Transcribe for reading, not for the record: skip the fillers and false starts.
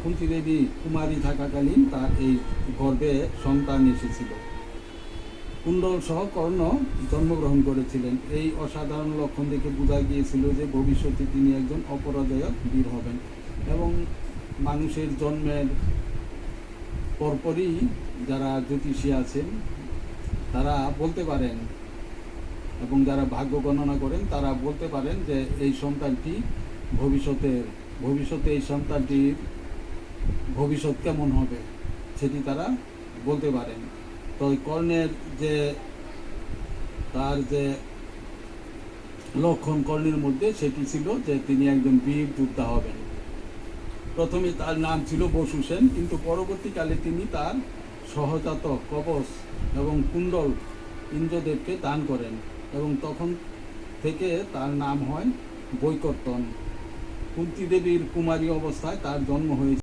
কুন্তী দেবী কুমারী থাকাকালীন তার এই গর্ভে সন্তান এসেছিল। কুণ্ডল সহ কর্ণ জন্মগ্রহণ করেছিলেন। এই অসাধারণ লক্ষণ দেখে বোঝা গিয়েছিল যে ভবিষ্যতে তিনি একজন অপরাজয় বীর হবেন এবং মানুষের জন্মের পরপরই যারা জ্যোতিষী আছেন তারা বলতে পারেন এবং যারা ভাগ্য গণনা করেন তারা বলতে পারেন যে এই সন্তানটি ভবিষ্যতে এই সন্তানটির ভবিষ্যৎ কেমন হবে সেটি তারা বলতে পারেন। তো কর্ণের যে তার যে লক্ষণ কর্ণের মধ্যে সেটি ছিল যে তিনি একজন বীর যোদ্ধা হবেন। প্রথমে তার নাম ছিল বসুসেন, কিন্তু পরবর্তীকালে তিনি তার সহজাত কবচ এবং কুণ্ডল ইন্দ্রদেবকে দান করেন এবং তখন থেকে তার নাম হয় বৈকর্তন। কুন্তী দেবীর কুমারী অবস্থায় তার জন্ম হয়েছে।